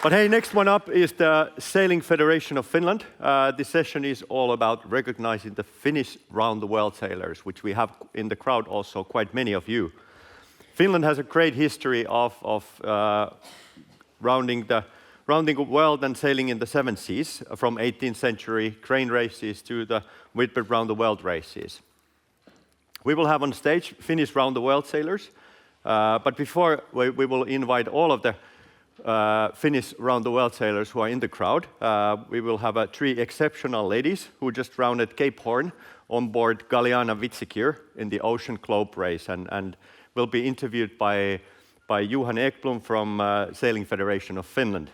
But hey, next one up is the Sailing Federation of Finland. This session is all about recognizing the Finnish round-the-world sailors, which we have in the crowd also quite many of you. Finland has a great history of rounding the world and sailing in the seven seas, from 18th century crane races to the Whitbread round-the-world races. We will have on stage Finnish round-the-world sailors, but before we will invite all of the Finnish round-the-world sailors who are in the crowd. We will have three exceptional ladies who just rounded Cape Horn on board Galiana Vitsikir in the Ocean Globe race, and will be interviewed by Johan from Sailing Federation of Finland.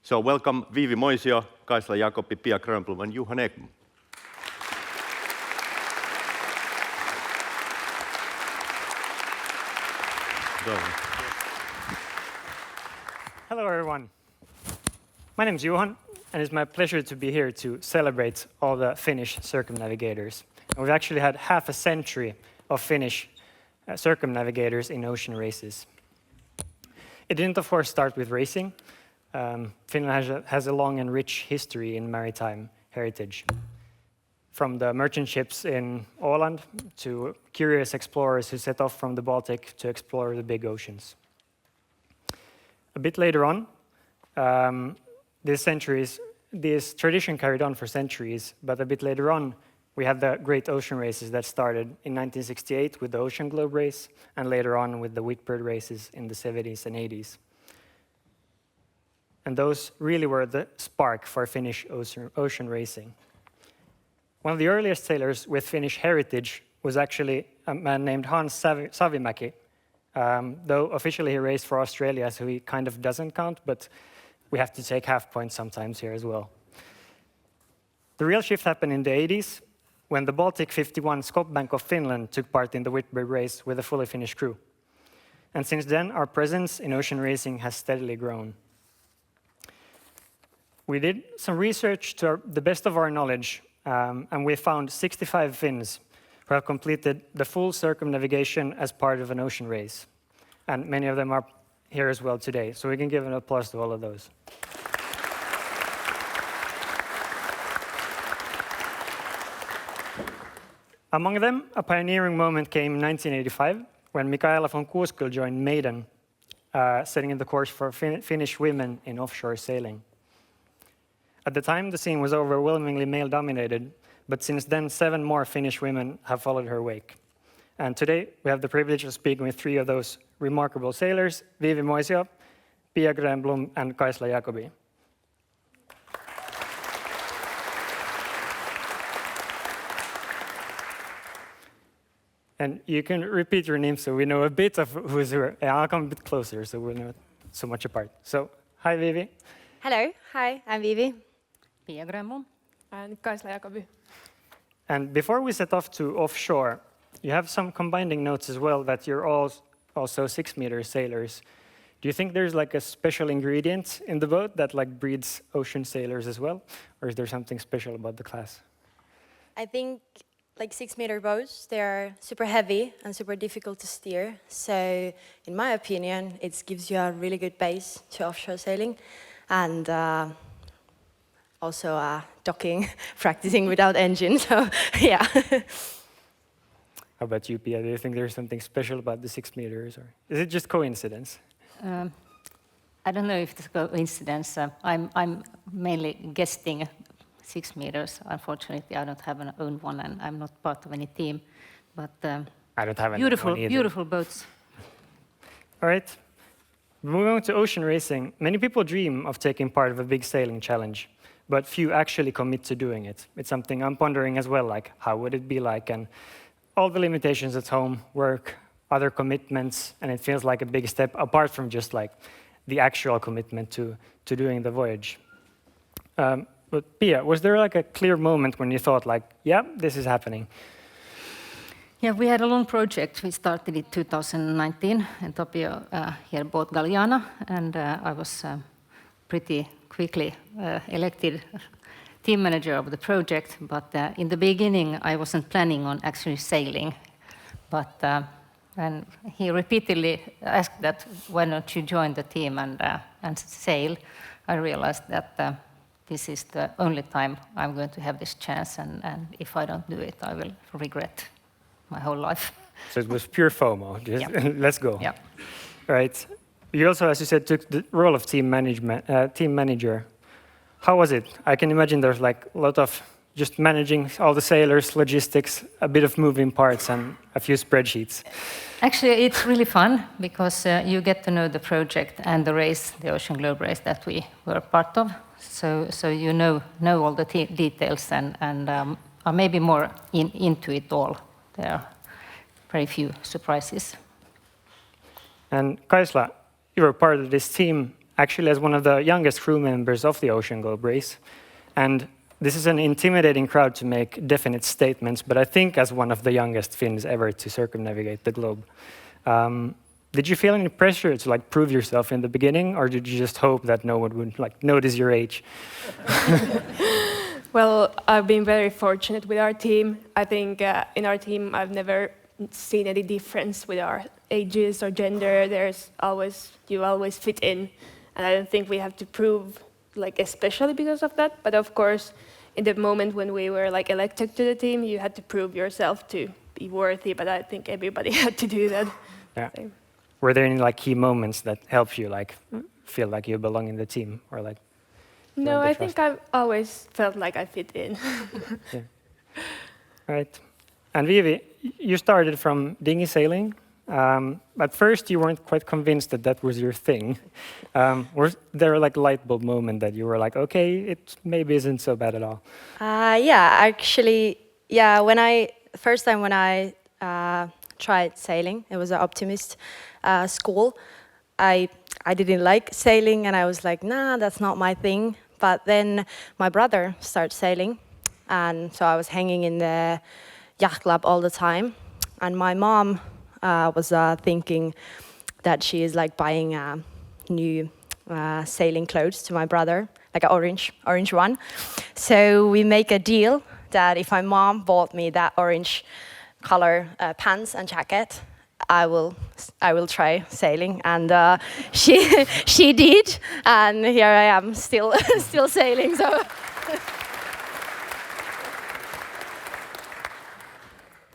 So welcome Viivi Moisio, Kaisla Jacoby, Pia Grönblom, and Johan. Hello everyone. My name is Johan, and it's my pleasure to be here to celebrate all the Finnish circumnavigators. And we've actually had half a century of Finnish circumnavigators in ocean races. It didn't, of course, start with racing. Finland has a long and rich history in maritime heritage. From the merchant ships in Åland to curious explorers who set off from the Baltic to explore the big oceans. A bit later on, this tradition carried on for centuries, but a bit later on, we had the great ocean races that started in 1968 with the Ocean Globe race, and later on with the Whitbread races in the 70s and 80s. And those really were the spark for Finnish ocean racing. One of the earliest sailors with Finnish heritage was actually a man named Hans Savimäki. Though officially he raced for Australia, so he kind of doesn't count, but we have to take half points sometimes here as well. The real shift happened in the 80s, when the Baltic 51 Scott Bank of Finland took part in the Whitbread race with a fully Finnish crew. And since then, our presence in ocean racing has steadily grown. We did some research to the best of our knowledge, and we found 65 Finns who have completed the full circumnavigation as part of an ocean race. And many of them are here as well today, so we can give an applause to all of those. Among them, a pioneering moment came in 1985, when Mikaela von Kuuskel joined Maiden, setting the course for Finnish women in offshore sailing. At the time, the scene was overwhelmingly male-dominated, but since then, 7 more Finnish women have followed her wake. And today, we have the privilege of speaking with 3 of those remarkable sailors, Viivi Moisio, Pia Grönblom, and Kaisla Jacoby. And you can repeat your names so we know a bit of who's who. I'll come a bit closer so we're not so much apart. So, hi Viivi. Hello, hi, I'm Viivi. Pia Grönblom. And Kaisla Jacoby. And before we set off to offshore, you have some combining notes as well that you're all also 6-meter sailors. Do you think there's like a special ingredient in the boat that like breeds ocean sailors as well? Or is there something special about the class? I think like 6-meter boats, they are super heavy and super difficult to steer. So in my opinion, it gives you a really good base to offshore sailing. And also docking, practicing without engine, so yeah. How about you, Pia? Do you think there's something special about the 6 meters, or is it just coincidence? I don't know if it's coincidence. I'm mainly guesting 6 meters. Unfortunately, I don't have an own one, and I'm not part of any team. But I don't have any beautiful boats. All right. Moving on to ocean racing, many people dream of taking part of a big sailing challenge, but few actually commit to doing it. It's something I'm pondering as well, like how would it be like, and all the limitations at home, work, other commitments, and it feels like a big step apart from just like the actual commitment to doing the voyage. But Pia, was there like a clear moment when you thought like, yeah, this is happening? Yeah, we had a long project. We started in 2019, and Tapio here bought Galiana, and I was pretty quickly elected team manager of the project. But in the beginning, I wasn't planning on actually sailing. But and he repeatedly asked that, why don't you join the team and sail? I realized that this is the only time I'm going to have this chance, and if I don't do it, I will regret my whole life. So it was pure FOMO. Just let's go. Yeah. Right. You also, as you said, took the role of team manager. How was it? I can imagine there's like a lot of just managing all the sailors, logistics, a bit of moving parts, and a few spreadsheets. Actually, it's really fun because you get to know the project and the race, the Ocean Globe race that we were part of. So you know all the details and are maybe more into it all. There are very few surprises. And Kaisla, you were part of this team actually as one of the youngest crew members of the Ocean Globe race. And this is an intimidating crowd to make definite statements, but I think as one of the youngest Finns ever to circumnavigate the globe. Did you feel any pressure to like prove yourself in the beginning, or did you just hope that no one would like notice your age? Well, I've been very fortunate with our team. I think in our team I've never seen any difference with our ages or gender. You always fit in, and I don't think we have to prove, like, especially because of that. But of course, in the moment when we were like elected to the team, you had to prove yourself to be worthy. But I think everybody had to do that. Yeah. So. Were there any like key moments that helped you like feel like you belong in the team, or like? No, I think I've always felt like I fit in. Yeah. Right. And Viivi, you started from dinghy sailing. At first, you weren't quite convinced that that was your thing. Was there like a light bulb moment that you were like, okay, it maybe isn't so bad at all? First time when I tried sailing, it was an optimist school. I didn't like sailing, and I was like, nah, that's not my thing. But then my brother started sailing, and so I was hanging in the yacht club all the time. And my mom was thinking that she is like buying new sailing clothes to my brother, like an orange one. So we make a deal that if my mom bought me that orange color pants and jacket, I will try sailing, and she did, and here I am still sailing. So.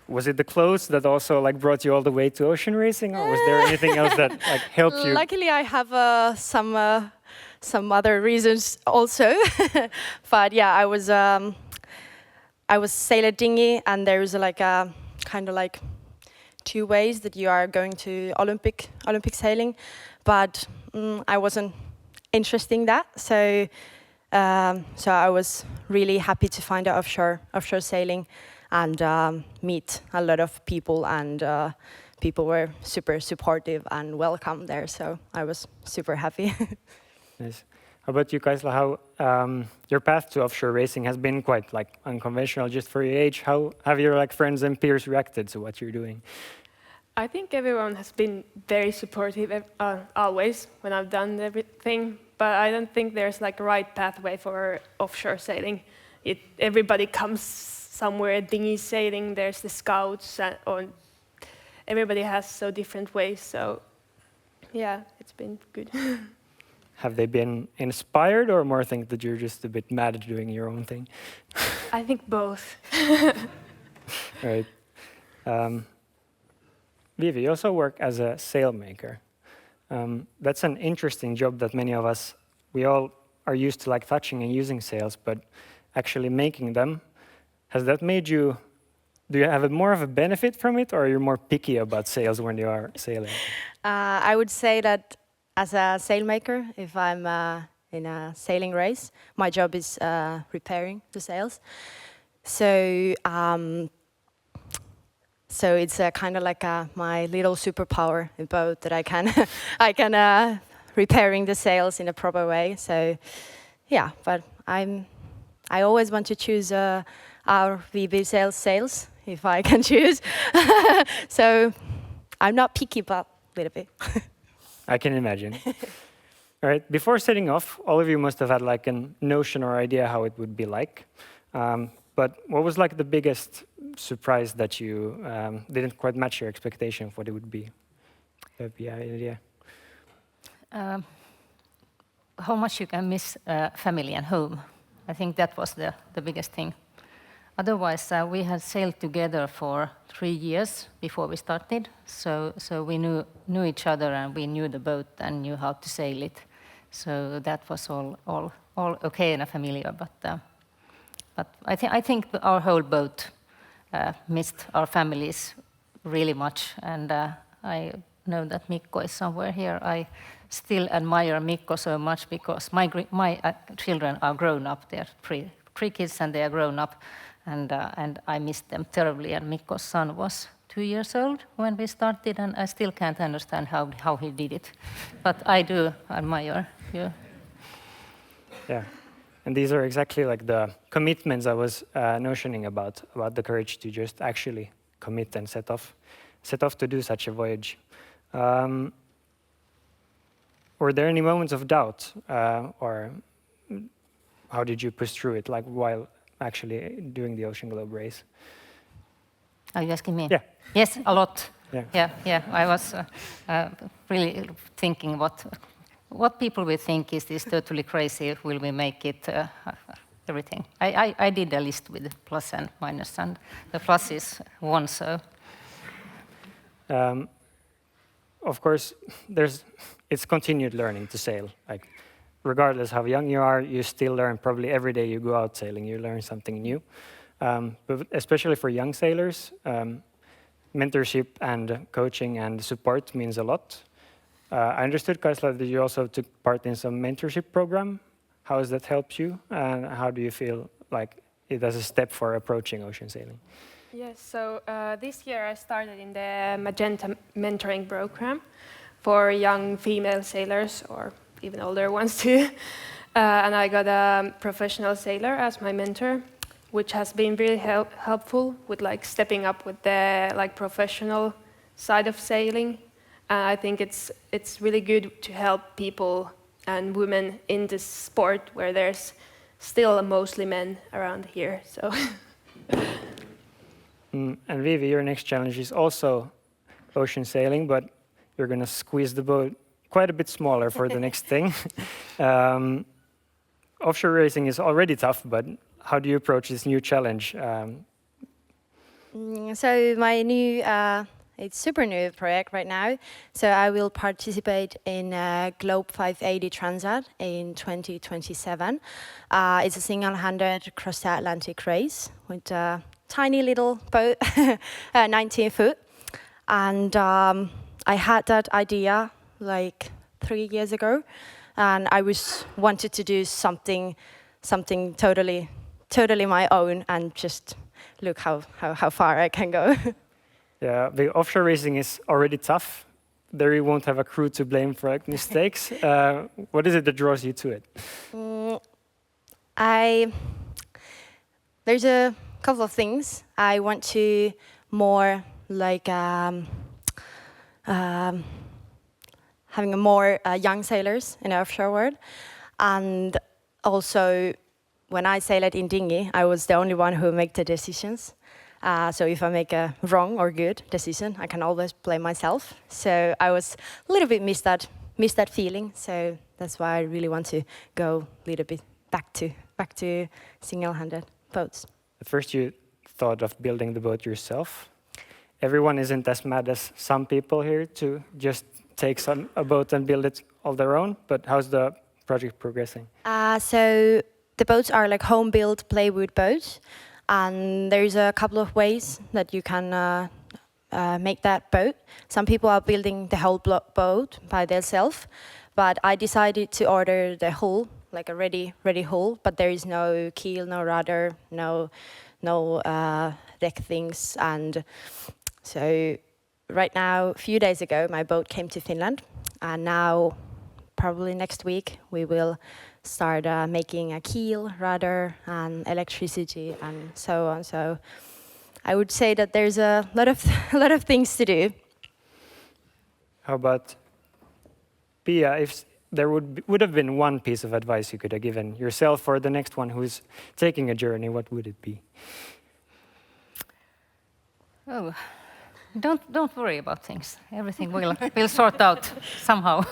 Was it the clothes that also like brought you all the way to ocean racing, or was there anything else that like helped you? Luckily, I have some other reasons also, but yeah, I was sailor dinghy, and there is like a kind of like 2 ways that you are going to Olympic sailing, but I wasn't interested in that, so I was really happy to find out offshore sailing and meet a lot of people, and people were super supportive and welcome there, so I was super happy. Nice. How about you, Kaisla? How your path to offshore racing has been quite like unconventional just for your age. How have your like friends and peers reacted to what you're doing? I think everyone has been very supportive always when I've done everything, but I don't think there's like a right pathway for offshore sailing. Everybody comes somewhere dinghy sailing. There's the scouts, or everybody has so different ways. So yeah, it's been good. Have they been inspired, or more think that you're just a bit mad at doing your own thing? I think both. Right. Viivi, you also work as a sailmaker. That's an interesting job that many of us, we all are used to like touching and using sails, but actually making them. Has that made you, do you have more of a benefit from it, or are you more picky about sails when you are sailing? I would say that as a sailmaker, if I'm in a sailing race, my job is repairing the sails. So it's kind of like my little superpower in boat, that I can repairing the sails in a proper way. So yeah, but I always want to choose our Viivi sails if I can choose. So I'm not picky, but a little bit. I can imagine. All right, before setting off, all of you must have had like a notion or idea how it would be like. But what was like the biggest surprise that you didn't quite match your expectation of what it would be? Yeah, idea. how much you can miss family and home. I think that was the biggest thing. Otherwise, we had sailed together for 3 years before we started, so we knew each other and we knew the boat and knew how to sail it. So that was all okay and familiar. But I think our whole boat missed our families really much, and I know that Mikko is somewhere here. I still admire Mikko so much because my children are grown up. They're three kids and they are grown up, and I miss them terribly. And Mikko's son was 2 years old when we started, and I still can't understand how he did it. But I do admire you. Yeah, and these are exactly like the commitments I was notioning about the courage to just actually commit and set off to do such a voyage. Were there any moments of doubt, or how did you push through it, like while actually doing the Ocean Globe race? Are you asking me? Yeah. Yes, a lot. Yeah. Yeah. I was really thinking what people will think, is this totally crazy? Will we make it? Everything. I did a list with plus and minus, and the plus is 1. So. Of course, it's continued learning to sail. Like, regardless how young you are, you still learn. Probably every day you go out sailing, you learn something new. But especially for young sailors, mentorship and coaching and support means a lot. I understood, Kaisla, that you also took part in some mentorship program. How has that helped you, and how do you feel like it as a step for approaching ocean sailing? Yes, so this year I started in the Magenta mentoring program for young female sailors, or even older ones too. And I got a professional sailor as my mentor, which has been really helpful with like stepping up with the like professional side of sailing. I think it's really good to help people and women in this sport where there's still mostly men around here. So. And Viivi, your next challenge is also ocean sailing, but you're going to squeeze the boat quite a bit smaller for the next thing. Offshore racing is already tough, but how do you approach this new challenge? So my new, it's super new project right now. So I will participate in Globe 580 Transat in 2027. It's a single-handed cross-Atlantic race with a tiny little boat, 19 foot. And I had that idea like 3 years ago, and I wanted to do something totally my own, and just look how far I can go. Yeah, the offshore racing is already tough. There you won't have a crew to blame for like, mistakes. What is it that draws you to it? There's a couple of things. I want to more like having a more young sailors in the offshore world, and also when I sailed in dinghy, I was the only one who make the decisions. So if I make a wrong or good decision, I can always blame myself. So I was a little bit miss that feeling. So that's why I really want to go a little bit back to single-handed boats. At first you thought of building the boat yourself. Everyone isn't as mad as some people here to just take a boat and build it all their own. But how's the project progressing? So the boats are like home-built plywood boats. And there's a couple of ways that you can make that boat. Some people are building the whole boat by themselves, but I decided to order the hull, like a ready hull, but there is no keel, no rudder, no deck things. And so right now, a few days ago, my boat came to Finland, and now probably next week we will start making a keel, rudder, and electricity, and so on. So I would say that there's a lot of things to do. How about Pia? If there would have been one piece of advice you could have given yourself or the next one who's taking a journey, what would it be? Oh, don't worry about things. Everything will sort out somehow.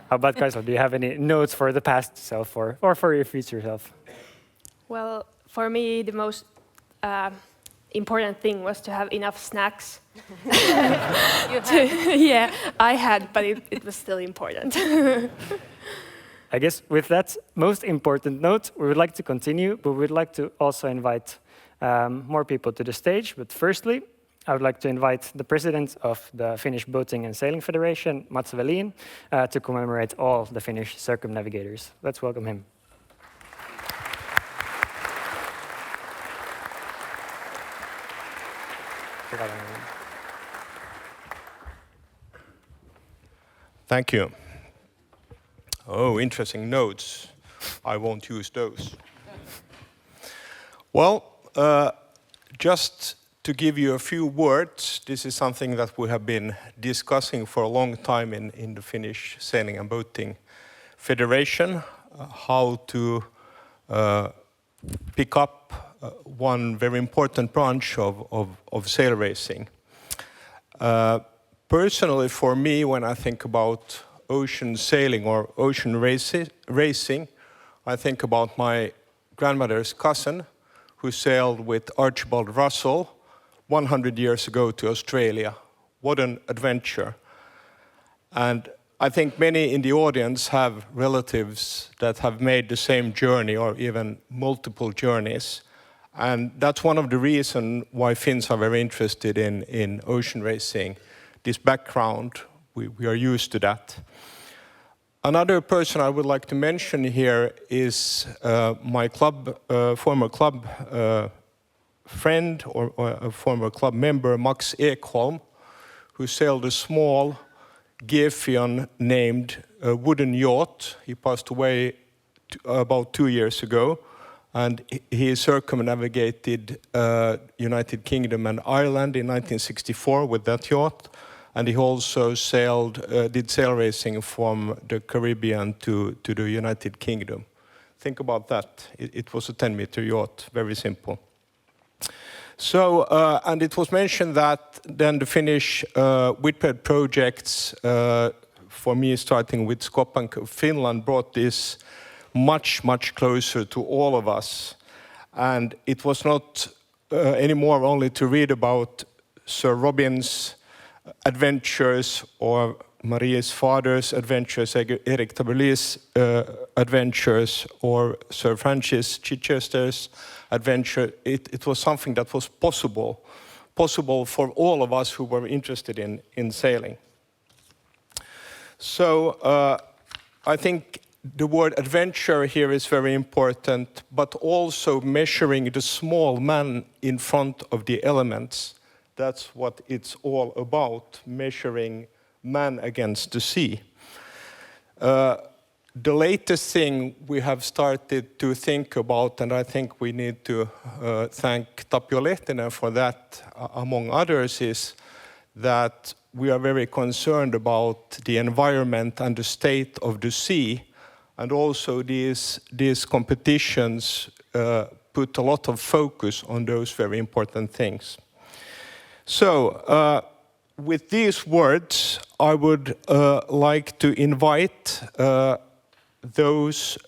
How about Kaisla? Do you have any notes for the past self or for your future self? Well, for me, the most important thing was to have enough snacks. Yeah, I had, but it was still important. I guess with that most important note, we would like to continue, but we'd like to also invite more people to the stage. But firstly, I would like to invite the president of the Finnish Boating and Sailing Federation, Mats Velin, to commemorate all the Finnish circumnavigators. Let's welcome him. Thank you. Oh, interesting notes. I won't use those. Well, just to give you a few words, this is something that we have been discussing for a long time in the Finnish Sailing and Boating Federation, how to pick up one very important branch of sail racing. Personally, for me, when I think about ocean sailing or ocean racing, I think about my grandmother's cousin who sailed with Archibald Russell 100 years ago to Australia. What an adventure. And I think many in the audience have relatives that have made the same journey or even multiple journeys. And that's one of the reasons why Finns are very interested in ocean racing. This background, we are used to that. Another person I would like to mention here is my former club friend or a former club member, Max Ekholm, who sailed a small Gefion named wooden yacht. He passed away about 2 years ago, and he circumnavigated United Kingdom and Ireland in 1964 with that yacht. And he also did sail racing from the Caribbean to the United Kingdom. Think about that. It was a 10-meter yacht, very simple. So, and it was mentioned that then the Finnish Whitbread projects, for me starting with Skoppan, Finland, brought this much, much closer to all of us. And it was not anymore only to read about Sir Robin's adventures or Marie's father's adventures, Erik Taberli's adventures, or Sir Francis Chichester's adventure. It was something that was possible for all of us who were interested in sailing. So I think the word adventure here is very important, but also measuring the small man in front of the elements. That's what it's all about, measuring man against the sea. The latest thing we have started to think about, and I think we need to thank Tapio Lehtinen for that, among others, is that we are very concerned about the environment and the state of the sea, and also these competitions put a lot of focus on those very important things. So, with these words, I would like to invite those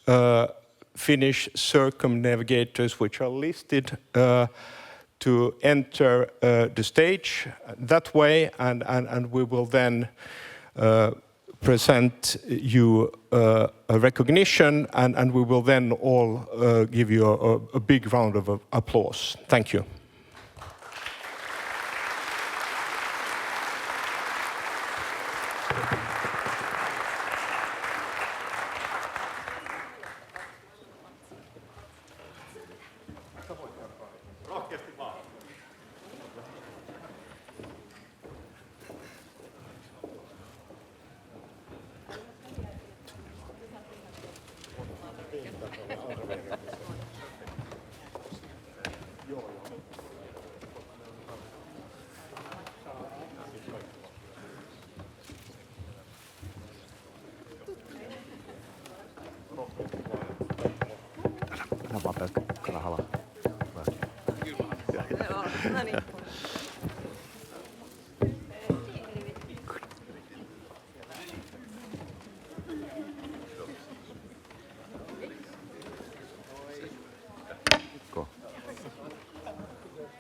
Finnish circumnavigators which are listed to enter the stage that way, and we will then present you a recognition, and we will then all give you a big round of applause. Thank you.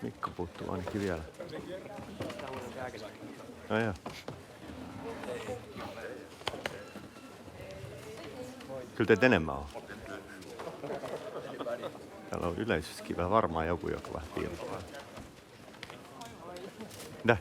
Mikko puuttuu ainakin vielä. No joo. Kyllä teitä enemmän on. Täällä on yleisössäkin varmaan joku, joka vähän piirtää. Mitä?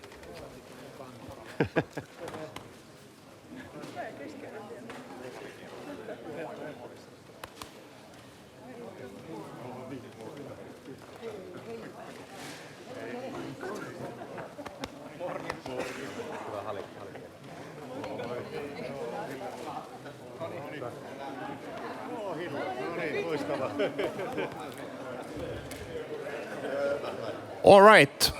All right.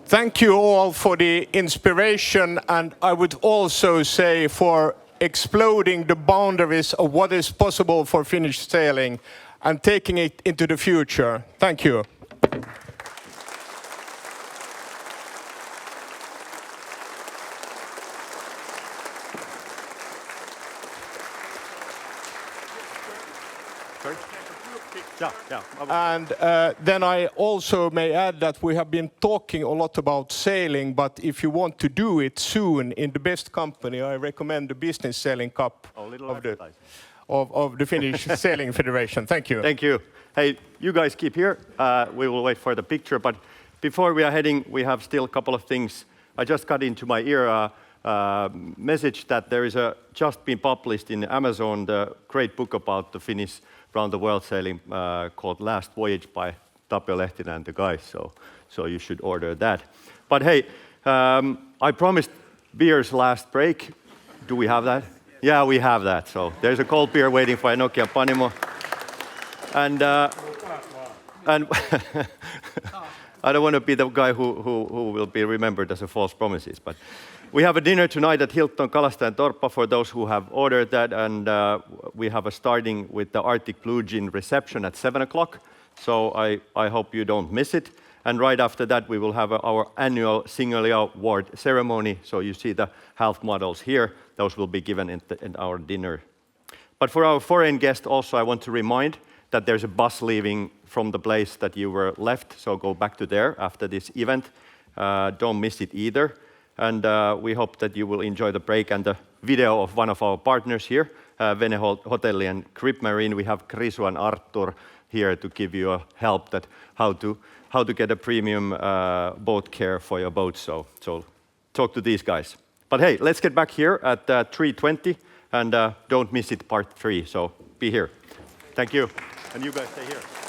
Thank you all for the inspiration, and I would also say for exploding the boundaries of what is possible for Finnish sailing and taking it into the future. Thank you. Yeah. And then I also may add that we have been talking a lot about sailing, but if you want to do it soon in the best company, I recommend the Business Sailing Cup of the Finnish Sailing Federation. Thank you. Thank you. Hey, you guys keep here. We will wait for the picture, but before we are heading, we have still a couple of things. I just got into my ear a message that there is just been published in Amazon, the great book about the Finnish round the world sailing called Last Voyage by Tapio Lehtinen and the guys, so you should order that. But hey, I promised beers last break. Do we have that? Yeah, we have that. So there's a cold beer waiting for Nokia Panimo. And I don't want to be the guy who will be remembered as a false promises, but we have a dinner tonight at Hilton Kalastajan Torppa for those who have ordered that, and we have a starting with the Arctic Blue Gin reception at 7 o'clock, so I hope you don't miss it. And right after that, we will have our annual Single Award ceremony, so you see the health models here. Those will be given in our dinner. But for our foreign guests also, I want to remind that there's a bus leaving from the place that you were left, so go back to there after this event. Don't miss it either. And we hope that you will enjoy the break and the video of one of our partners here, Vene Hotelli and Crib Marine. We have Krisu and Artur here to give you a help that how to get a premium boat care for your boat. So talk to these guys. But hey, let's get back here at 3:20 and don't miss it, part 3. So be here. Thank you. And you guys stay here.